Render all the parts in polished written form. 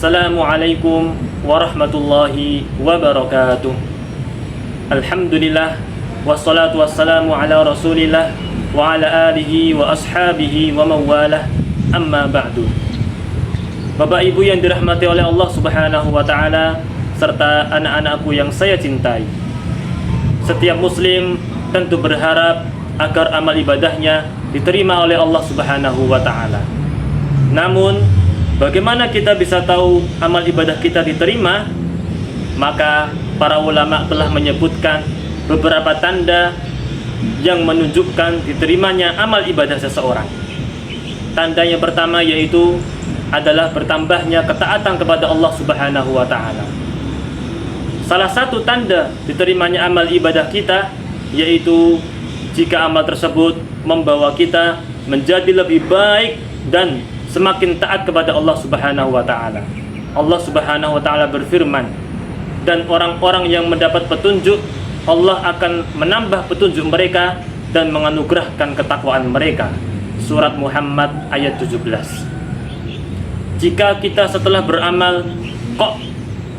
Assalamualaikum warahmatullahi wabarakatuh. Alhamdulillah, wassalatu wassalamu ala rasulillah wa ala alihi wa ashabihi wa mawalah, amma ba'du. Bapak Ibu yang dirahmati oleh Allah Subhanahu wa ta'ala, serta anak-anakku yang saya cintai, setiap muslim tentu berharap agar amal ibadahnya diterima oleh Allah Subhanahu wa ta'ala. Namun, bagaimana kita bisa tahu amal ibadah kita diterima? Maka para ulama telah menyebutkan beberapa tanda yang menunjukkan diterimanya amal ibadah seseorang. Tanda yang pertama yaitu adalah bertambahnya ketaatan kepada Allah Subhanahu wa ta'ala. Salah satu tanda diterimanya amal ibadah kita yaitu jika amal tersebut membawa kita menjadi lebih baik dan semakin taat kepada Allah Subhanahu wa ta'ala. Allah Subhanahu wa ta'ala berfirman, dan orang-orang yang mendapat petunjuk, Allah akan menambah petunjuk mereka dan menganugerahkan ketakwaan mereka. Surat Muhammad ayat 17. Jika kita setelah beramal kok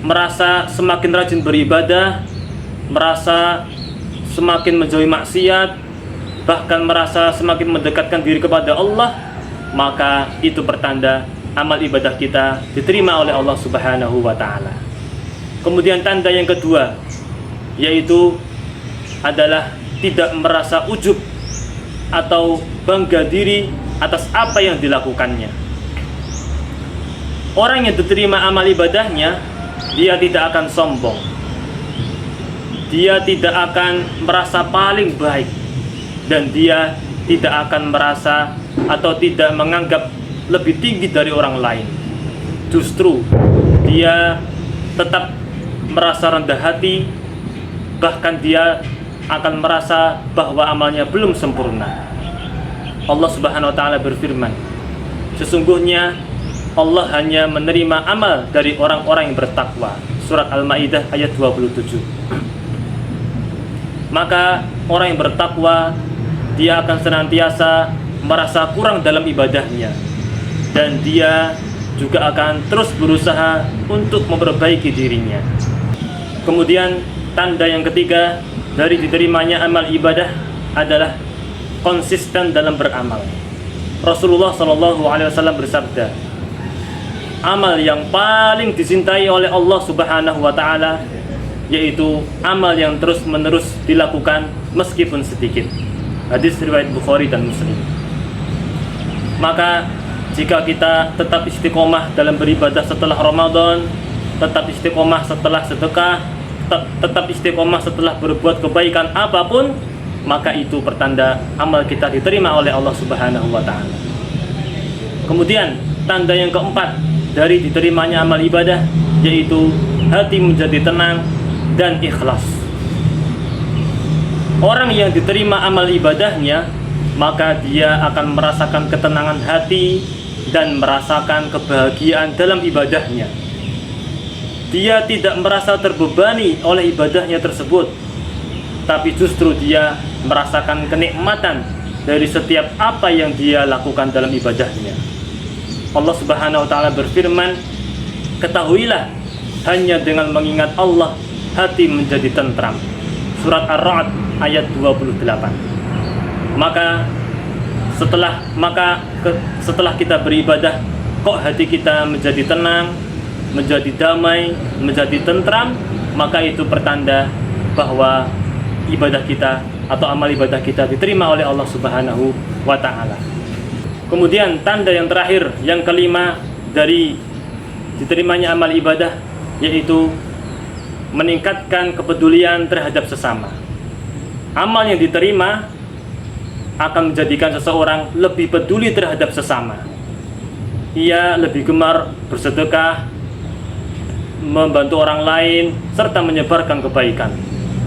merasa semakin rajin beribadah, merasa semakin menjauhi maksiat, bahkan merasa semakin mendekatkan diri kepada Allah, maka itu pertanda amal ibadah kita diterima oleh Allah Subhanahu wa ta'ala. Kemudian tanda yang kedua yaitu adalah tidak merasa ujub atau bangga diri atas apa yang dilakukannya. Orang yang diterima amal ibadahnya, dia tidak akan sombong, dia tidak akan merasa paling baik, dan dia tidak akan merasa atau tidak menganggap lebih tinggi dari orang lain. Justru dia tetap merasa rendah hati, bahkan dia akan merasa bahwa amalnya belum sempurna. Allah Subhanahu wa ta'ala berfirman, sesungguhnya Allah hanya menerima amal dari orang-orang yang bertakwa. Surat Al-Maidah ayat 27. Maka orang yang bertakwa, dia akan senantiasa merasa kurang dalam ibadahnya, dan dia juga akan terus berusaha untuk memperbaiki dirinya. Kemudian tanda yang ketiga dari diterimanya amal ibadah adalah konsisten dalam beramal. Rasulullah SAW bersabda, amal yang paling dicintai oleh Allah Subhanahu wa ta'ala yaitu amal yang terus-menerus dilakukan meskipun sedikit. Hadis riwayat Bukhari dan Muslim. Maka jika kita tetap istiqomah dalam beribadah setelah Ramadan, tetap istiqomah setelah sedekah, tetap istiqomah setelah berbuat kebaikan apapun, maka itu pertanda amal kita diterima oleh Allah Subhanahu wa ta'ala. Kemudian tanda yang keempat dari diterimanya amal ibadah yaitu hati menjadi tenang dan ikhlas. Orang yang diterima amal ibadahnya, maka dia akan merasakan ketenangan hati dan merasakan kebahagiaan dalam ibadahnya. Dia tidak merasa terbebani oleh ibadahnya tersebut, tapi justru dia merasakan kenikmatan dari setiap apa yang dia lakukan dalam ibadahnya. Allah Subhanahu wa ta'ala berfirman, ketahuilah, hanya dengan mengingat Allah hati menjadi tentram. Surat Ar-Ra'd ayat 28. Maka setelah kita beribadah, kok hati kita menjadi tenang, menjadi damai, menjadi tentram, maka itu pertanda bahwa ibadah kita atau amal ibadah kita diterima oleh Allah Subhanahu wa ta'ala. Kemudian tanda yang terakhir, yang kelima dari diterimanya amal ibadah yaitu meningkatkan kepedulian terhadap sesama. Amal yang diterima akan menjadikan seseorang lebih peduli terhadap sesama. Ia lebih gemar bersedekah, membantu orang lain, serta menyebarkan kebaikan.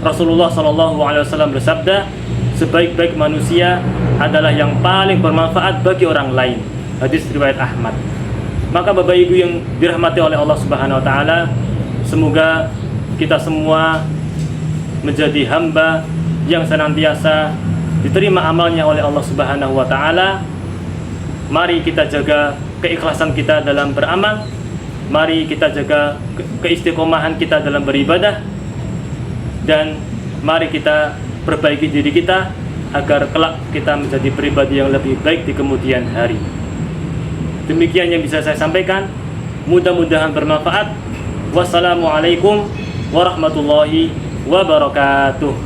Rasulullah SAW bersabda, sebaik-baik manusia adalah yang paling bermanfaat bagi orang lain. Hadis riwayat Ahmad. Maka Bapak Ibu yang dirahmati oleh Allah Subhanahu wa ta'ala, semoga kita semua menjadi hamba yang senantiasa diterima amalnya oleh Allah Subhanahu wa ta'ala. Mari kita jaga keikhlasan kita dalam beramal, Mari kita jaga keistiqomahan kita dalam beribadah, dan mari kita perbaiki diri kita agar kelak kita menjadi pribadi yang lebih baik di kemudian hari. Demikian yang bisa saya sampaikan, mudah-mudahan bermanfaat. Wassalamualaikum warahmatullahi wabarakatuh.